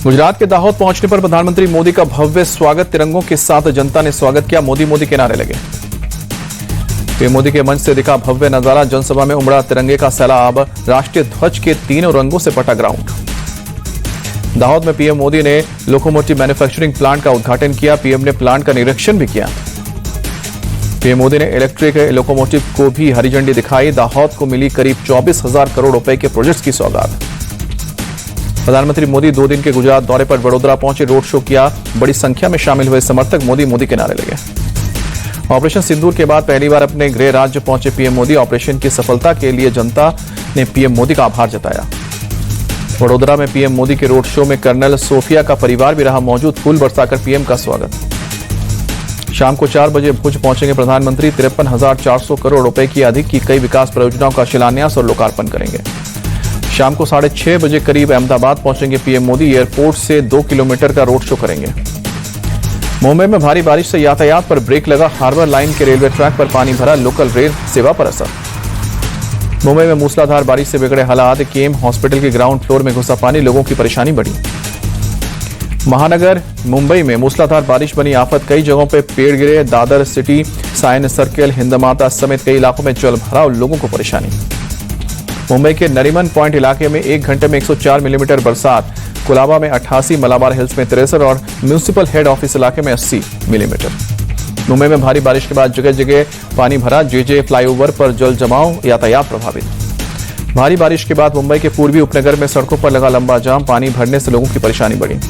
गुजरात के दाहोद पहुंचने पर प्रधानमंत्री मोदी का भव्य स्वागत। तिरंगों के साथ जनता ने स्वागत किया। मोदी मोदी के नारे लगे। पीएम मोदी के मंच से दिखा भव्य नजारा। जनसभा में उमड़ा तिरंगे का सैलाब। राष्ट्रीय ध्वज के तीनों रंगों से पटा ग्राउंड। दाहोद में पीएम मोदी ने लोकोमोटिव मैन्युफैक्चरिंग प्लांट का उद्घाटन किया। पीएम ने प्लांट का निरीक्षण भी किया। पीएम मोदी ने इलेक्ट्रिक लोकोमोटिव को भी हरी झंडी दिखाई। दाहोद को मिली करीब 24,000 करोड़ रुपए के प्रोजेक्ट्स की सौगात। प्रधानमंत्री मोदी 2 दिन के गुजरात दौरे पर वडोदरा पहुंचे। रोड शो किया। बड़ी संख्या में शामिल हुए समर्थक मोदी मोदी के नारे लगे। ऑपरेशन सिंदूर के बाद पहली बार अपने गृह राज्य पहुंचे पीएम मोदी। ऑपरेशन की सफलता के लिए जनता ने पीएम मोदी का आभार जताया। वडोदरा में पीएम मोदी के रोड शो में कर्नल सोफिया का परिवार भी रहा मौजूद। फूल बरसाकर पीएम का स्वागत। शाम को 4 बजे भुज पहुंचेंगे प्रधानमंत्री। 53,400 करोड़ रुपए की अधिक की कई विकास परियोजनाओं का शिलान्यास और लोकार्पण करेंगे। शाम को 6:30 बजे करीब अहमदाबाद पहुंचेंगे पीएम मोदी। एयरपोर्ट से 2 किलोमीटर का रोड शो करेंगे। मुंबई में भारी बारिश से यातायात पर ब्रेक लगा। हार्बर लाइन के रेलवे ट्रैक पर पानी भरा। लोकल रेल सेवा पर असर। मुंबई में मूसलाधार बारिश से बिगड़े हालात। केम हॉस्पिटल के ग्राउंड फ्लोर में घुसा पानी। लोगों की परेशानी बढ़ी। महानगर मुंबई में मूसलाधार बारिश बनी आफत। कई जगहों पर पेड़ गिरे। दादर सिटी, साइन सर्किल, हिंदमाता समेत कई इलाकों में जल भरा और लोगों को परेशानी। मुंबई के नरीमन पॉइंट इलाके में 1 घंटे में 104 मिलीमीटर बरसात। कुलाबा में 88, मलाबार हिल्स में 63 और म्यूनिसिपल हेड ऑफिस इलाके में 80 मिलीमीटर। मुंबई में भारी बारिश के बाद जगह जगह पानी भरा। जेजे फ्लाईओवर पर जल जमाव। यातायात प्रभावित। भारी बारिश के बाद मुंबई के पूर्वी उपनगर में सड़कों पर लगा लंबा जाम। पानी भरने से लोगों की परेशानी बढ़ी।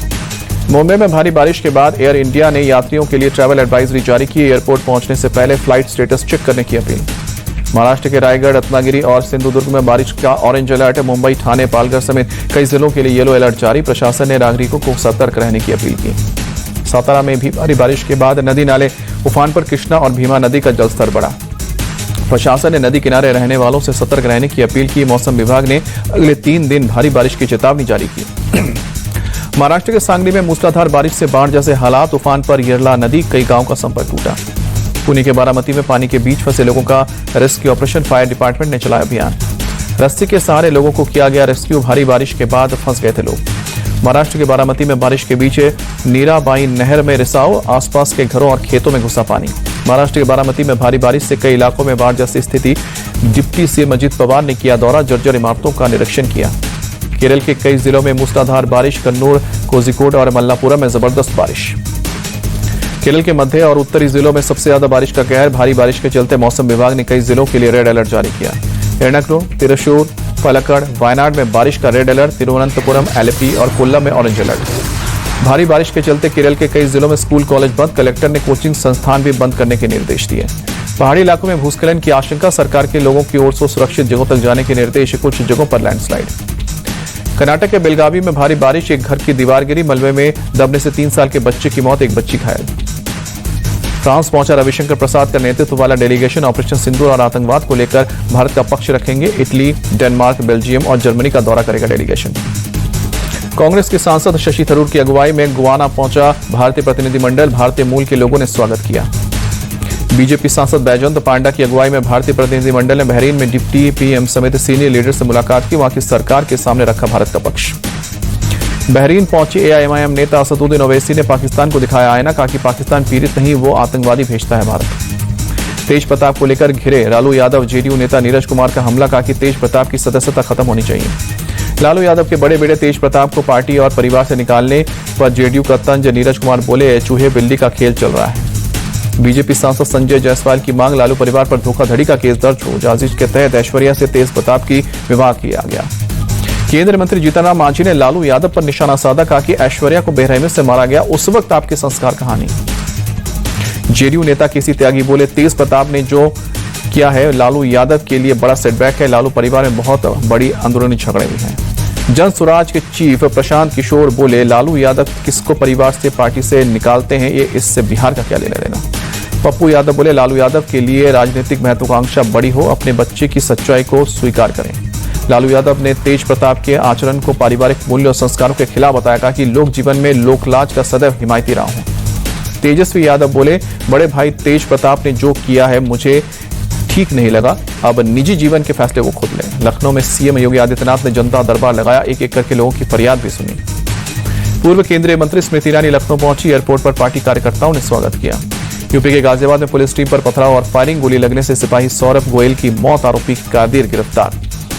मुंबई में भारी बारिश के बाद एयर इंडिया ने यात्रियों के लिए ट्रैवल एडवाइजरी जारी की। एयरपोर्ट पहुंचने से पहले फ्लाइट स्टेटस चेक करने की अपील। महाराष्ट्र के रायगढ़, रत्नागिरी और सिंधुदुर्ग में बारिश का ऑरेंज अलर्ट। मुंबई, ठाणे, पालघर समेत कई जिलों के लिए येलो अलर्ट जारी। प्रशासन ने नागरिकों को सतर्क रहने की अपील की। सातारा में भी भारी बारिश के बाद नदी नाले उफान पर। कृष्णा और भीमा नदी का जलस्तर बढ़ा। प्रशासन ने नदी किनारे रहने वालों से सतर्क रहने की अपील की। मौसम विभाग ने अगले 3 दिन भारी बारिश की चेतावनी जारी की। महाराष्ट्र के सांगली में मूसलाधार बारिश से बाढ़ जैसे हालात। उफान पर येरला नदी। कई गांव का संपर्क टूटा। पुणे के बारामती में पानी के बीच फंसे लोगों का रेस्क्यू ऑपरेशन। फायर डिपार्टमेंट ने चलाया अभियान। रस्सी के सहारे लोगों को किया गया रेस्क्यू। भारी बारिश के बाद फंस गए थे लोग। महाराष्ट्र के बारामती में बारिश के बीच नीराबाई नहर में रिसाव। आसपास के घरों और खेतों में घुसा पानी। महाराष्ट्र के बारामती में भारी बारिश से कई इलाकों में बाढ़ जैसी स्थिति। डिप्टी सीएम अजित पवार ने किया दौरा। जर्जर इमारतों का निरीक्षण किया। केरल के कई जिलों में मूसलाधार बारिश। कन्नूर, कोझिकोड और मल्लापुरम में जबरदस्त बारिश। केरल के मध्य और उत्तरी जिलों में सबसे ज्यादा बारिश का कहर। भारी बारिश के चलते मौसम विभाग ने कई जिलों के लिए रेड अलर्ट जारी किया। एर्नाकुलम, तिरुशूर, पलक्कड़, वायनाड में बारिश का रेड अलर्ट। तिरुवनंतपुरम, आलेप्पी और कोल्लम में ऑरेंज अलर्ट। भारी बारिश के चलते केरल के कई जिलों में स्कूल कॉलेज बंद। कलेक्टर ने कोचिंग संस्थान भी बंद करने के निर्देश दिए। पहाड़ी इलाकों में भूस्खलन की आशंका। सरकार के लोगों की ओर से सुरक्षित जगहों तक जाने के निर्देश। कुछ जगहों पर लैंडस्लाइड। कर्नाटक के बेलगावी में भारी बारिश। एक घर की दीवार गिरी। मलबे में दबने से 3 साल के बच्चे की मौत। एक बच्ची घायल। फ्रांस पहुंचा रविशंकर प्रसाद का नेतृत्व वाला डेलीगेशन। ऑपरेशन सिंदूर और आतंकवाद को लेकर भारत का पक्ष रखेंगे। इटली, डेनमार्क, बेल्जियम और जर्मनी का दौरा करेगा डेलीगेशन। कांग्रेस के सांसद शशि थरूर की अगुवाई में गुआना पहुंचा भारतीय प्रतिनिधिमंडल। भारतीय मूल के लोगों ने स्वागत किया। बीजेपी सांसद बैजयंत पांडा की अगुवाई में भारतीय प्रतिनिधिमंडल ने बहरीन में डिप्टी पीएम समेत सीनियर लीडर से मुलाकात की। वहां की सरकार के सामने रखा भारत का पक्ष। बहरीन पहुंचे एआईएमआईएम नेता असदुद्दीन ओवैसी ने पाकिस्तान को दिखाया आईना। कहा कि पाकिस्तान पीड़ित नहीं, वो आतंकवादी भेजता है भारत। तेज प्रताप को लेकर घिरे लालू यादव। जेडीयू नेता नीरज कुमार का हमला। कहा कि तेज प्रताप की सदस्यता खत्म होनी चाहिए। लालू यादव के बड़े बेटे तेज प्रताप को पार्टी और परिवार से निकालने पर जेडीयू का तंज। नीरज कुमार बोले, चूहे बिल्ली का खेल चल रहा है। बीजेपी सांसद संजय जायसवाल की मांग। लालू परिवार पर धोखाधड़ी का केस दर्ज हो। जांच के तहत ऐश्वर्या से तेज प्रताप की विवाह किया गया। केंद्रीय मंत्री जीतन राम मांझी ने लालू यादव पर निशाना साधा। कहा कि ऐश्वर्या को बेरहमी से मारा गया। उस वक्त आपके संस्कार कहानी। जेडीयू नेता केसी त्यागी बोले, तेज प्रताप ने जो किया है लालू यादव के लिए बड़ा सेटबैक है। लालू परिवार में बहुत बड़ी अंदरूनी झगड़े हुए हैं। जन स्वराज के चीफ प्रशांत किशोर बोले, लालू यादव किसको परिवार से पार्टी से निकालते हैं, ये इससे बिहार का क्या लेना देना। पप्पू यादव बोले, लालू यादव के लिए राजनीतिक महत्वाकांक्षा बड़ी हो, अपने बच्चे की सच्चाई को स्वीकार करें। लालू यादव ने तेज प्रताप के आचरण को पारिवारिक मूल्य और संस्कारों के खिलाफ बताया। कहा कि लोक जीवन में लोकलाज का सदैव हिमायती रहा हूं। तेजस्वी यादव बोले, बड़े भाई तेज प्रताप ने जो किया है मुझे ठीक नहीं लगा। अब निजी जीवन के फैसले वो खुद लें। लखनऊ में सीएम योगी आदित्यनाथ ने जनता दरबार लगाया। एक एक करके लोगों की फरियाद भी सुनी। पूर्व केंद्रीय मंत्री स्मृति ईरानी लखनऊ पहुंची। एयरपोर्ट पर पार्टी कार्यकर्ताओं ने स्वागत किया। यूपी के गाजियाबाद में पुलिस टीम पर पथराव और फायरिंग, गोली लगने से सिपाही सौरभ गोयल की मौत, आरोपी कादिर गिरफ्तार।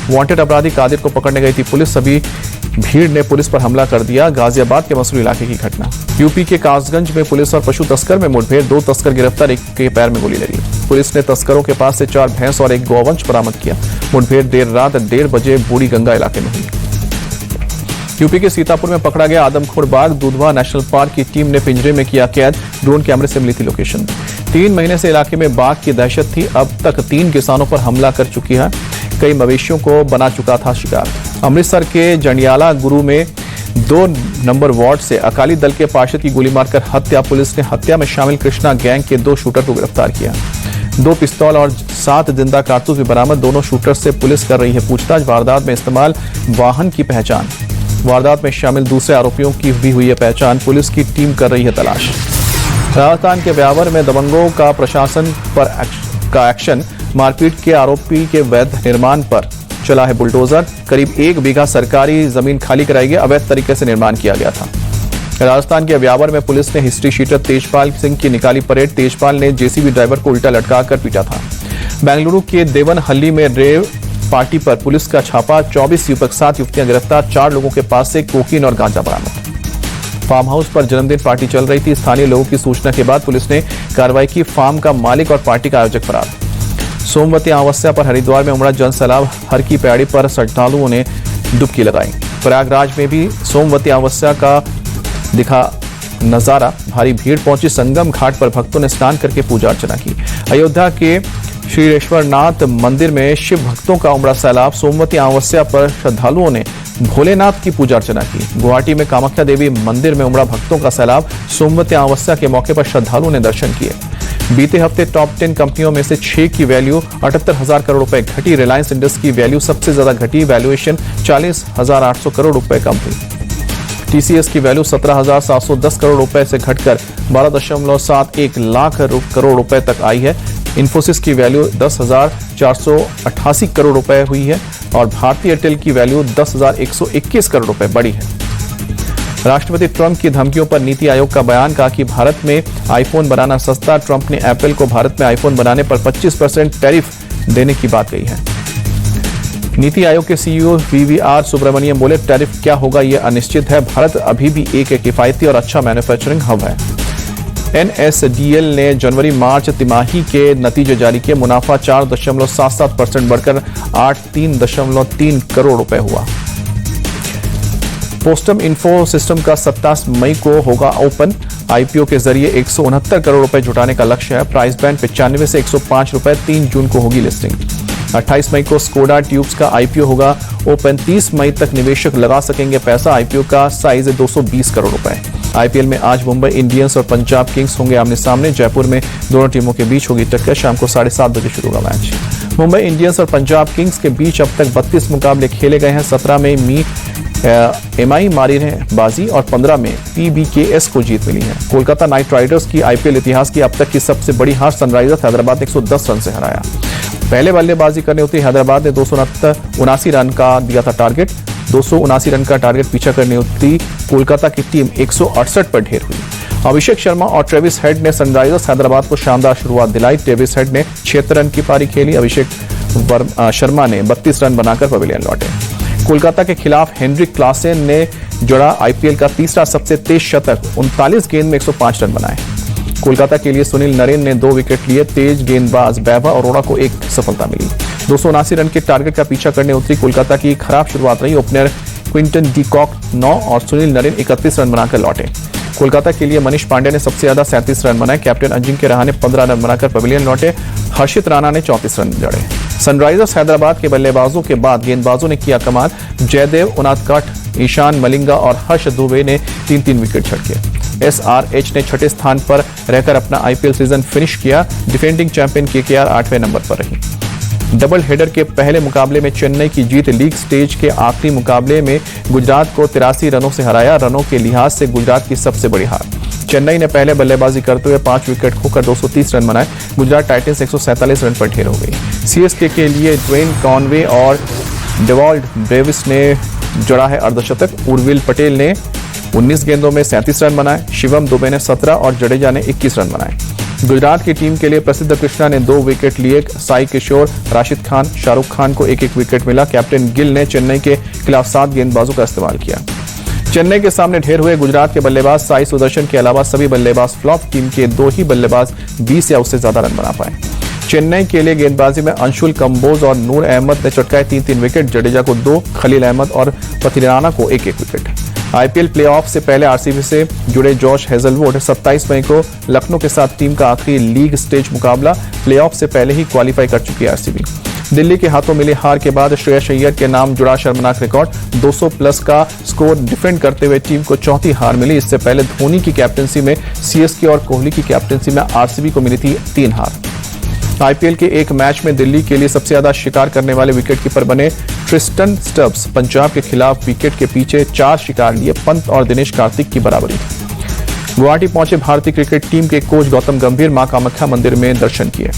वांटेड अपराधी कादिर को पकड़ने गई थी पुलिस, सभी भीड़ ने पुलिस पर हमला कर दिया। गाजियाबाद के मसूरी इलाके की घटना। यूपी के कासगंज में पुलिस और पशु तस्कर में मुठभेड़, 2 तस्कर गिरफ्तार, एक के पैर में गोली लगी। पुलिस ने तस्करों के पास से 4 भैंस और एक गौवंश बरामद किया। मुठभेड़ देर रात 1:30 बजे बूढ़ी गंगा इलाके में हुई। यूपी के सीतापुर में पकड़ा गया आदमखोर बाघ, दुधवा नेशनल पार्क की टीम ने पिंजरे में किया कैद। ड्रोन कैमरे से मिली थी लोकेशन। 3 महीने से इलाके में बाघ की दहशत थी। अब तक 3 किसानों पर हमला कर चुकी है, कई मवेशियों को बना चुका था शिकार। अमृतसर के जंडियाला गुरु में 2 नंबर वार्ड से अकाली दल के पार्षद की गोली मारकर हत्या। पुलिस ने हत्या में शामिल कृष्णा गैंग के 2 शूटर को गिरफ्तार किया। 2 पिस्तौल और 7 जिंदा कारतूस भी बरामद। दोनों शूटर से पुलिस कर रही है पूछताछ। वारदात में इस्तेमाल वाहन की पहचान। वारदात में शामिल दूसरे आरोपियों की भी हुई है पहचान। पुलिस की टीम कर रही है तलाश। राजस्थान के ब्यावर में दबंगों का प्रशासन पर एक्शन। मारपीट के आरोपी के वैध निर्माण पर चला है बुलडोजर। करीब 1 बीघा सरकारी जमीन खाली कराई गई, अवैध तरीके से निर्माण किया गया था। राजस्थान के ब्यावर में पुलिस ने हिस्ट्री शीटर तेजपाल सिंह की निकाली परेड। तेजपाल ने जेसीबी ड्राइवर को उल्टा लटकाकर पीटा था। बेंगलुरु के देवनहल्ली में रेव पार्टी पर पुलिस का छापा। 24 युवक, 7 युवतियां गिरफ्तार। 4 लोगों के पास से कोकीन और गांजा बरामद। फार्म हाउस पर जन्मदिन पार्टी चल रही थी। स्थानीय लोगों की सूचना के बाद पुलिस ने कार्रवाई की। फार्म का मालिक और पार्टी का आयोजक फरार। सोमवती अमावस्या पर हरिद्वार में उमड़ा जन सैलाब। हर की पैड़ी पर श्रद्धालुओं ने डुबकी लगाई। प्रयागराज में भी सोमवती अमावस्या का दिखा नजारा। भारी भीड़ पहुंची। संगम घाट पर भक्तों ने स्नान करके पूजा अर्चना की। अयोध्या के श्रीरेश्वरनाथ मंदिर में शिव भक्तों का उमड़ा सैलाब। सोमवती अमावस्या पर श्रद्धालुओं ने भोलेनाथ की पूजा अर्चना की। गुवाहाटी में कामाख्या देवी मंदिर में उमड़ा भक्तों का सैलाब। सोमवती अमावस्या के मौके पर श्रद्धालुओं ने दर्शन किए। बीते हफ्ते टॉप 10 कंपनियों में से 6 की वैल्यू 78,000 करोड़ रुपए घटी। रिलायंस इंडस्ट्रीज की वैल्यू सबसे ज्यादा घटी। वैल्यूएशन 40,800 करोड़ रुपए कम हुई। टीसीएस की वैल्यू 17,710 करोड़ रुपए से घटकर 12.71 लाख करोड़ रुपए तक आई है। इन्फोसिस की वैल्यू 10,488 करोड़ रुपए हुई है और भारतीय एयरटेल की वैल्यू 10,121 करोड़ रुपए बढ़ी है। राष्ट्रपति ट्रंप की धमकियों पर नीति आयोग का बयान। कहा कि भारत में आईफोन बनाना सस्ता। ट्रंप ने एप्पल को भारत में आईफोन बनाने पर 25% टैरिफ देने की बात कही है। नीति आयोग के सीईओ वीवीआर सुब्रमण्यम बोले, टैरिफ क्या होगा यह अनिश्चित है। भारत अभी भी एक किफायती और अच्छा मैन्युफैक्चरिंग हब है। एनएसडीएल ने जनवरी-मार्च तिमाही के नतीजे जारी किए। मुनाफा 4.77% बढ़कर 83.3 करोड़ रुपए हुआ। पोस्टम इन्फो सिस्टम का 27 मई को होगा ओपन। आईपीओ के जरिए 169 करोड़ रुपए जुटाने का लक्ष्य है। प्राइस बैंड 95 से 105 रुपए। 3 जून को होगी लिस्टिंग। 28 मई को स्कोडा ट्यूब्स का आईपीओ होगा ओपन। 30 मई तक निवेशक लगा सकेंगे पैसा। आईपीओ का साइज है 220 करोड़ रुपए। आईपीएल में आज मुंबई इंडियंस और पंजाब किंग्स होंगे आमने सामने। जयपुर में दोनों टीमों के बीच होगी टक्कर। शाम को 7:30 बजे शुरू होगा मैच। मुंबई इंडियंस और पंजाब किंग्स के बीच अब तक 32 मुकाबले खेले गए हैं। 17 में एमआई मारी है बाजी और 15 में पीबीकेएस को जीत मिली है। कोलकाता नाइट राइडर्स की आईपीएल इतिहास की अब तक की सबसे बड़ी हार। सनराइजर्स हैदराबाद ने 110 रन से हराया। पहले बल्लेबाजी करने उतरी हैदराबाद ने 279 रन का दिया था टारगेट। 279 रन का टारगेट पीछा करने उतरी कोलकाता की टीम 168 पर ढेर हुई। अभिषेक शर्मा और ट्रेविस हेड ने सनराइजर्स हैदराबाद को शानदार शुरुआत दिलाई। ट्रेविस हेड ने 76 रन की पारी खेली। अभिषेक शर्मा ने 32 रन बनाकर पवेलियन लौटे। कोलकाता के खिलाफ हेनरिक क्लासेन ने जोड़ा आईपीएल का तीसरा सबसे तेज शतक। 39 गेंद में 105 रन बनाए। कोलकाता के लिए सुनील नरेन ने 2 विकेट लिए। तेज गेंदबाज वैभव अरोड़ा को 1 सफलता मिली। 279 रन के टारगेट का पीछा करने उतरी कोलकाता की खराब शुरुआत रही। ओपनर क्विंटन डी कॉक 9 और सुनील नरेन 31 रन बनाकर लौटे। कोलकाता के लिए मनीष पांडे ने सबसे ज्यादा 37 रन बनाए। कैप्टन अजिंक्य रहाणे ने 15 रन बनाकर पवेलियन लौटे। हर्षित राणा ने 34 रन जड़े। सनराइजर्स हैदराबाद के बल्लेबाजों के बाद गेंदबाजों ने किया कमाल। जयदेव उनादकट, ईशान मलिंगा और हर्ष दुबे ने 3-3 विकेट झटके। एसआरएच ने 6ठे स्थान पर रहकर अपना आईपीएल सीजन फिनिश किया। डिफेंडिंग चैंपियन केकेआर 8वें नंबर पर रही। डबल हेडर के पहले मुकाबले में चेन्नई की जीत। लीग स्टेज के आखिरी मुकाबले में गुजरात को 83 रनों से हराया। रनों के लिहाज से गुजरात की सबसे बड़ी हार। चेन्नई ने पहले बल्लेबाजी करते हुए 5 विकेट खोकर 230 रन बनाए। गुजरात टाइटंस 147 रन पर ढेर हो गई। सीएसके के लिए ड्वेन कॉनवे और डेवॉल्ड ब्रेविस ने जड़ा है अर्धशतक। उर्विल पटेल ने 19 गेंदों में 37 रन बनाए। शिवम दुबे ने 17 और जडेजा ने 21 रन बनाए। गुजरात की टीम के लिए प्रसिद्ध कृष्णा ने 2 विकेट लिए। साई किशोर, राशिद खान, शाहरुख खान को एक विकेट मिला। कैप्टन गिल ने चेन्नई के खिलाफ 7 गेंदबाजों का इस्तेमाल किया। चेन्नई के सामने ढेर हुए गुजरात के बल्लेबाज। साई सुदर्शन के अलावा सभी बल्लेबाज फ्लॉप। टीम के 2 ही बल्लेबाज 20 या उससे ज्यादा रन बना पाए। चेन्नई के लिए गेंदबाजी में अंशुल कंबोज और नूर अहमद ने चटकाए 3-3 विकेट। जडेजा को 2, खलील अहमद और पथिराना को 1-1 विकेट। आईपीएल प्लेऑफ से पहले आरसीबी से जुड़े जॉश हेजलवुड 27 मई को लखनऊ के साथ टीम का आखिरी लीग स्टेज मुकाबला। प्लेऑफ से पहले ही क्वालिफाई कर चुकी है आरसीबी। दिल्ली के हाथों मिली हार के बाद श्रेयस अय्यर के नाम जुड़ा शर्मनाक रिकॉर्ड। 200 प्लस का स्कोर डिफेंड करते हुए टीम को चौथी हार मिली। इससे पहले धोनी की कैप्टनसी में सीएसके और कोहली की कैप्टनसी में आरसीबी को मिली थी 3 हार। आईपीएल के एक मैच में दिल्ली के लिए सबसे ज्यादा शिकार करने वाले विकेटकीपर बने ट्रिस्टन स्टब्स। पंजाब के खिलाफ विकेट के पीछे 4 शिकार लिए। पंत और दिनेश कार्तिक की बराबरी। गुवाहाटी पहुंचे भारतीय क्रिकेट टीम के कोच गौतम गंभीर। मां कामाख्या मंदिर में दर्शन किए।